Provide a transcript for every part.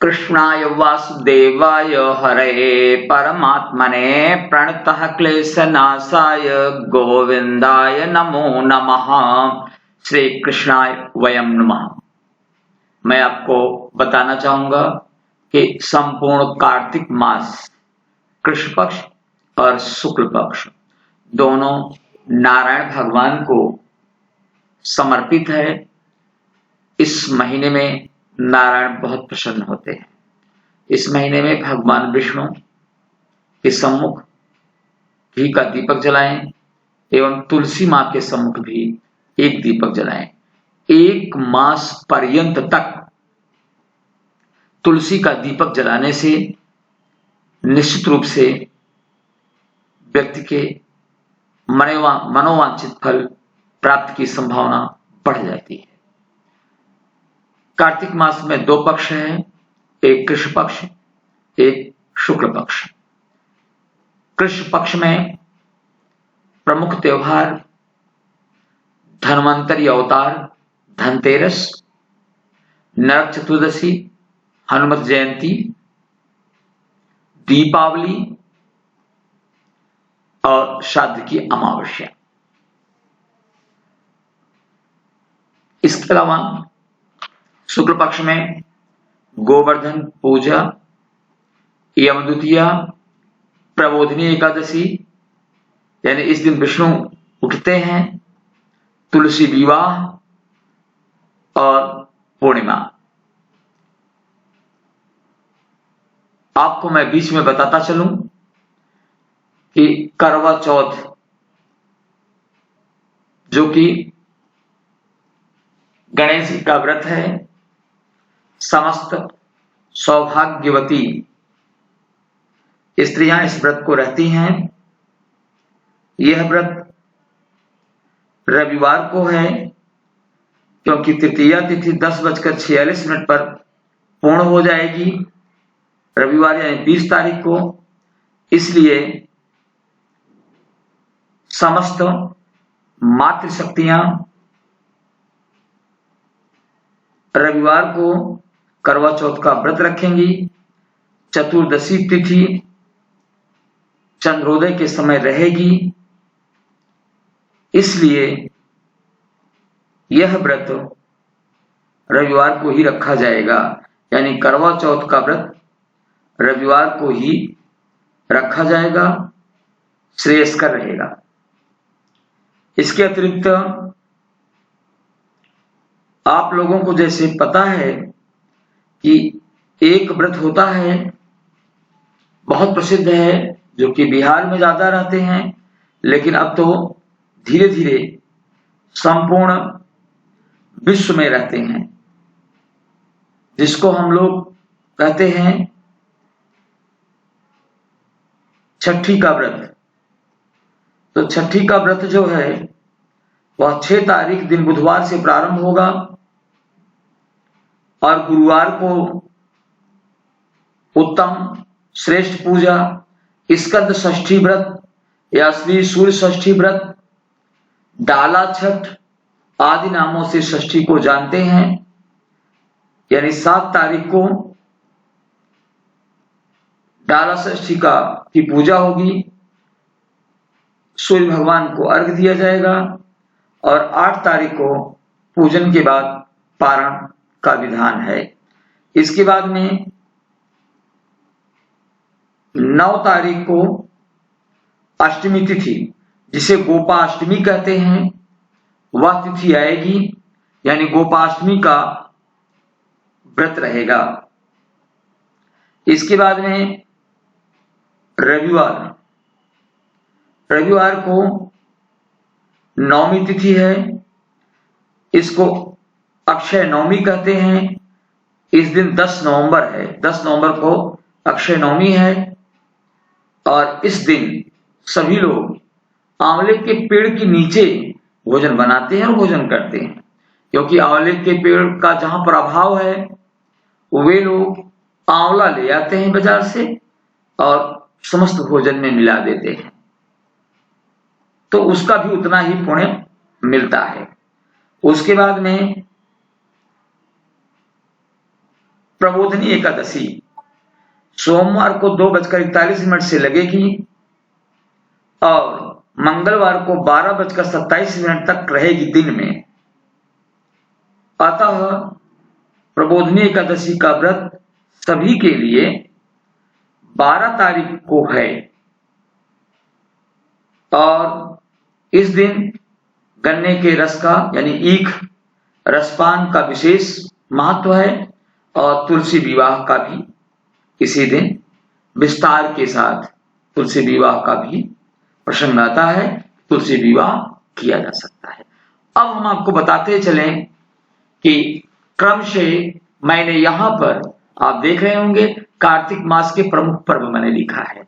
कृष्णाय वासुदेवाय हरये परमात्मने प्रणतः क्लेशनाशाय गोविंदाय नमो नमः। श्री कृष्णाय वयम नमः। मैं आपको बताना चाहूंगा कि संपूर्ण कार्तिक मास कृष्ण पक्ष और शुक्ल पक्ष दोनों नारायण भगवान को समर्पित है। इस महीने में नारायण बहुत प्रसन्न होते हैं। इस महीने में भगवान विष्णु के सम्मुख घी का दीपक जलाएं एवं तुलसी मां के सम्मुख भी एक दीपक जलाएं। एक मास पर्यंत तक तुलसी का दीपक जलाने से निश्चित रूप से व्यक्ति के मनोवांछित फल प्राप्ति की संभावना बढ़ जाती है। कार्तिक मास में दो पक्ष हैं, एक कृष्ण पक्ष, एक शुक्ल पक्ष। कृष्ण पक्ष में प्रमुख त्योहार धन्वंतरी अवतार, धनतेरस, नरक चतुर्दशी, हनुमत जयंती, दीपावली और श्राद्ध की अमावस्या। इसके अलावा शुक्ल पक्ष में गोवर्धन पूजा, यम द्वितीया, प्रबोधिनी एकादशी, यानी इस दिन विष्णु उठते हैं, तुलसी विवाह और पूर्णिमा। आपको मैं बीच में बताता चलूं कि करवा चौथ, जो कि गणेश जी का व्रत है, समस्त सौभाग्यवती स्त्रियां इस व्रत को रहती हैं। यह व्रत रविवार को है, क्योंकि तृतीया तिथि 10:46 पर पूर्ण हो जाएगी, रविवार यानी 20 तारीख को। इसलिए समस्त मातृशक्तियां रविवार को करवा चौथ का व्रत रखेंगी। चतुर्दशी तिथि चंद्रोदय के समय रहेगी, इसलिए यह व्रत रविवार को ही रखा जाएगा, यानी करवा चौथ का व्रत रविवार को ही रखा जाएगा, श्रेयस्कर रहेगा। इसके अतिरिक्त आप लोगों को जैसे पता है कि एक व्रत होता है, बहुत प्रसिद्ध है, जो कि बिहार में ज्यादा रहते हैं, लेकिन अब तो धीरे धीरे संपूर्ण विश्व में रहते हैं, जिसको हम लोग कहते हैं छठी का व्रत। तो छठी का व्रत जो है वह 6 तारीख दिन बुधवार से प्रारंभ होगा और गुरुवार को उत्तम श्रेष्ठ पूजा, स्कंद षष्ठी व्रत या श्री सूर्य षष्ठी व्रत, डाला छठ आदि नामों से षष्ठी को जानते हैं। यानी 7 तारीख को डाला षष्ठी की पूजा होगी, सूर्य भगवान को अर्घ्य दिया जाएगा और 8 तारीख को पूजन के बाद पारण का विधान है। इसके बाद में 9 तारीख को अष्टमी तिथि, जिसे गोपाष्टमी कहते हैं, वह तिथि आएगी, यानी गोपाष्टमी का व्रत रहेगा। इसके बाद में रविवार को नवमी तिथि है, इसको अक्षय नवमी कहते हैं। इस दिन 10 नवंबर है, 10 नवंबर को अक्षय नवमी है और इस दिन सभी लोग आंवले के पेड़ के नीचे भोजन बनाते हैं और भोजन करते हैं, क्योंकि आंवले के पेड़ का जहां पर अभाव है वे लोग आंवला ले आते हैं बाजार से और समस्त भोजन में मिला देते हैं, तो उसका भी उतना ही पुण्य मिलता है। उसके बाद में प्रबोधनी एकादशी सोमवार को 2:41 से लगेगी और मंगलवार को 12:27 तक रहेगी दिन में। अतः प्रबोधनी एकादशी का व्रत सभी के लिए 12 तारीख को है और इस दिन गन्ने के रस का यानी ईख रसपान का विशेष महत्व है और तुलसी विवाह का भी इसी दिन विस्तार के साथ तुलसी विवाह का भी प्रसंग आता है, तुलसी विवाह किया जा सकता है। अब हम आपको बताते चलें कि क्रम से मैंने यहां पर आप देख रहे होंगे कार्तिक मास के प्रमुख पर्व मैंने लिखा है।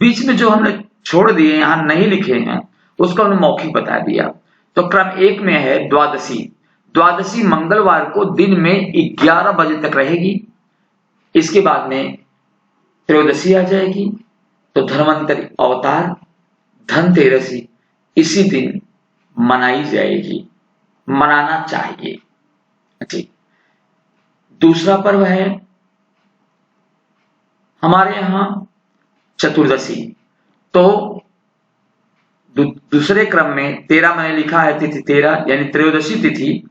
बीच में जो हमने छोड़ दिए यहां नहीं लिखे हैं उसको हमने मौखिक बता दिया। तो क्रम 1 में है द्वादशी। द्वादशी मंगलवार को दिन में 11 बजे तक रहेगी। इसके बाद में त्रयोदशी आ जाएगी। तो धन्वंतरि अवतार धनतेरसी इसी दिन मनाई जाएगी, मनाना चाहिए। अच्छा, दूसरा पर्व है हमारे यहां चतुर्दशी। तो दूसरे क्रम में 13 मैंने लिखा है, तिथि 13 यानी त्रयोदशी तिथि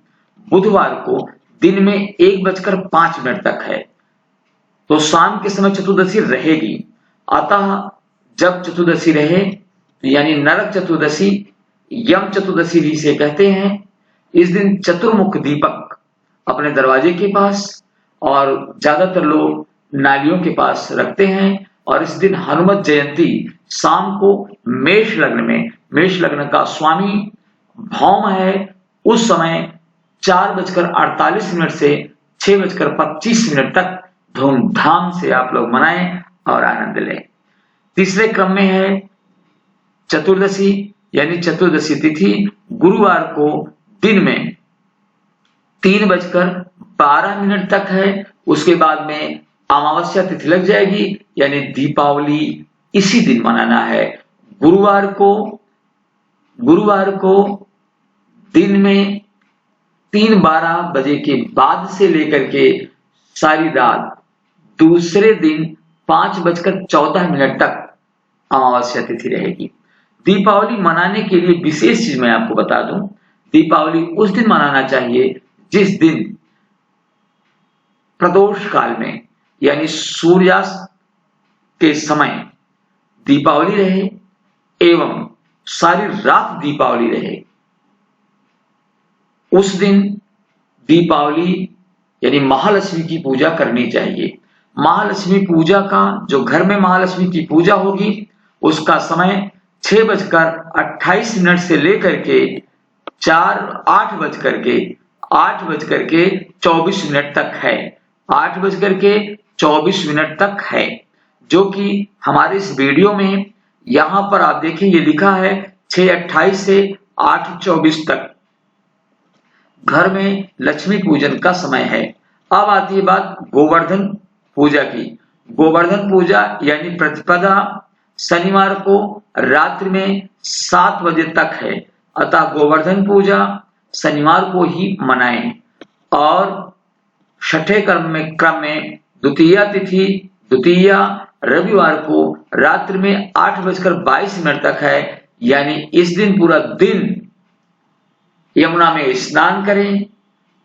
बुधवार को दिन में 1:05 तक है। तो शाम के समय चतुर्दशी रहेगी। अतः जब चतुर्दशी रहे यानी नरक चतुर्दशी, यम चतुर्दशी भी से कहते हैं, इस दिन चतुर्मुख दीपक अपने दरवाजे के पास और ज्यादातर लोग नालियों के पास रखते हैं। और इस दिन हनुमत जयंती शाम को मेष लग्न में, मेष लग्न का स्वामी भौम है, उस समय 4:48 से 6:25 तक धूमधाम से आप लोग मनाएं और आनंद लें। तीसरे क्रम में है चतुर्दशी यानी चतुर्दशी तिथि गुरुवार को दिन में 3:12 तक है। उसके बाद में अमावस्या तिथि लग जाएगी यानी दीपावली इसी दिन मनाना है। गुरुवार को दिन में 3:12 बजे के बाद से लेकर के सारी रात दूसरे दिन 5:14 तक अमावस्या तिथि रहेगी। दीपावली मनाने के लिए विशेष चीज मैं आपको बता दूं, दीपावली उस दिन मनाना चाहिए जिस दिन प्रदोष काल में यानी सूर्यास्त के समय दीपावली रहे एवं सारी रात दीपावली रहे। उस दिन दीपावली यानी महालक्ष्मी की पूजा करनी चाहिए। महालक्ष्मी पूजा का जो घर में महालक्ष्मी की पूजा होगी उसका समय 6:28 से लेकर के 8:24 तक है। 8:24 तक है, जो कि हमारे इस वीडियो में यहां पर आप देखें ये लिखा है 6:28 से 8:24 तक घर में लक्ष्मी पूजन का समय है। अब आती है बात गोवर्धन पूजा की। गोवर्धन पूजा यानी प्रतिपदा शनिवार को रात्रि में 7 बजे तक है। अतः गोवर्धन पूजा शनिवार को ही मनाएं। और छठे क्रम में द्वितीया तिथि द्वितीया रविवार को रात्रि में 8:22 तक है। यानी इस दिन पूरा दिन यमुना में स्नान करें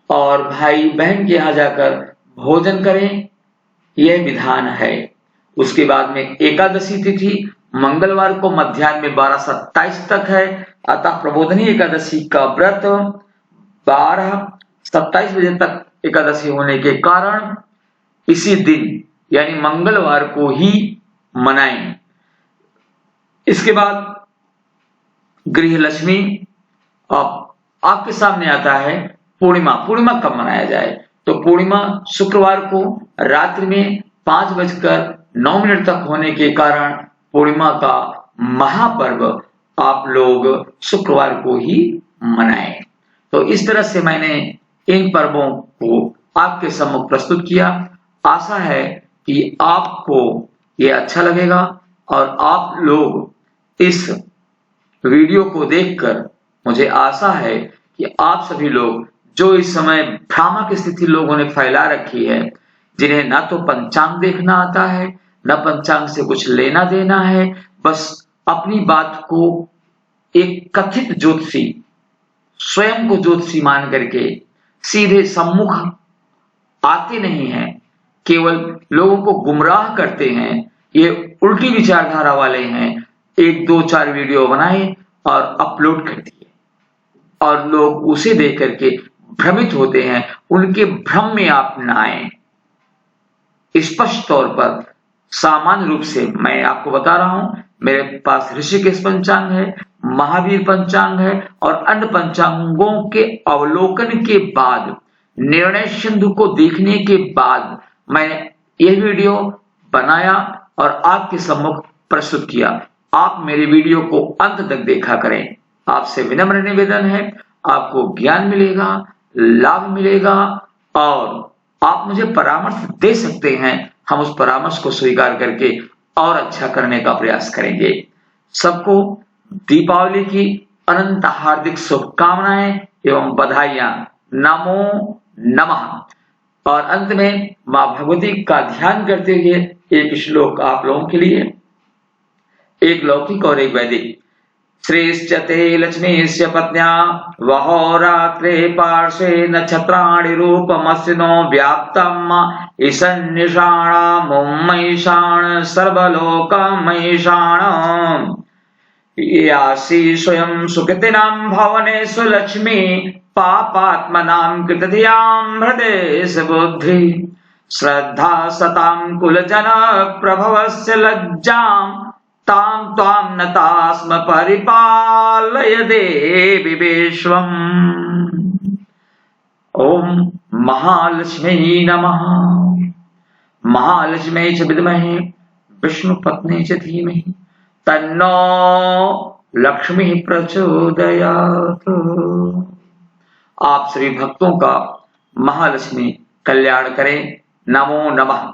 और भाई बहन के यहां जाकर भोजन करें, यह विधान है। उसके बाद में एकादशी तिथि मंगलवार को मध्याह्न में 12:27 तक है। अतः प्रबोधनी एकादशी का व्रत 12:27 बजे तक एकादशी होने के कारण इसी दिन यानी मंगलवार को ही मनाएं। इसके बाद गृहलक्ष्मी आपके सामने आता है पूर्णिमा। पूर्णिमा कब मनाया जाए? तो पूर्णिमा शुक्रवार को रात्रि में 5:09 तक होने के कारण पूर्णिमा का महापर्व आप लोग शुक्रवार को ही मनाएं। तो इस तरह से मैंने इन पर्वों को आपके सम्मुख प्रस्तुत किया। आशा है कि आपको ये अच्छा लगेगा और आप लोग इस वीडियो को देखकर मुझे आशा है कि आप सभी लोग जो इस समय भ्रामक स्थिति लोगों ने फैला रखी है जिन्हें ना तो पंचांग देखना आता है, न पंचांग से कुछ लेना देना है, बस अपनी बात को एक कथित ज्योतिषी, स्वयं को ज्योतिषी मान करके सीधे सम्मुख आते नहीं हैं, केवल लोगों को गुमराह करते हैं। ये उल्टी विचारधारा वाले हैं। 1, 2, 4 वीडियो बनाए और अपलोड कर दिए और लोग उसे देख करके भ्रमित होते हैं। उनके भ्रम में आप न आए। स्पष्ट तौर पर सामान्य रूप से मैं आपको बता रहा हूं, मेरे पास ऋषिकेश पंचांग है, महावीर पंचांग है और अन्य पंचांगों के अवलोकन के बाद, निर्णय सिंधु को देखने के बाद मैंने यह वीडियो बनाया और आपके सम्मुख प्रस्तुत किया। आप मेरे वीडियो को अंत तक देखा करें। आपसे विनम्र निवेदन है, आपको ज्ञान मिलेगा, लाभ मिलेगा और आप मुझे परामर्श दे सकते हैं। हम उस परामर्श को स्वीकार करके और अच्छा करने का प्रयास करेंगे। सबको दीपावली की अनंत हार्दिक शुभकामनाएं एवं बधाइयां। नमो नमः। और अंत में मां भगवती का ध्यान करते हुए एक श्लोक आप लोगों के लिए, एक लौकिक और एक वैदिक। श्रेष्ठते लक्ष्मीस्य पत्न्या वहोरात्रे पार्श्वे नक्षत्राणि रूपमस्तिनो व्याप्तम् ईशान सर्वलोकमईशान। यासि स्वयं सुकृतिनां भवनेषु लक्ष्मी पापात्मनां कृतधियां हृदयेषु बुद्धि। श्रद्धा सतां कुलजन प्रभवस्य लज्जां तां त्वां नता स्म परिपालय देवि विश्वम्। ओम महालक्ष्मी नमः। महालक्ष्मी च विद्महे विष्णुपत्नी च धीमहि तन्नो लक्ष्मी प्रचोदयात्। आप सभी भक्तों का महालक्ष्मी कल्याण करें। नमो नमः।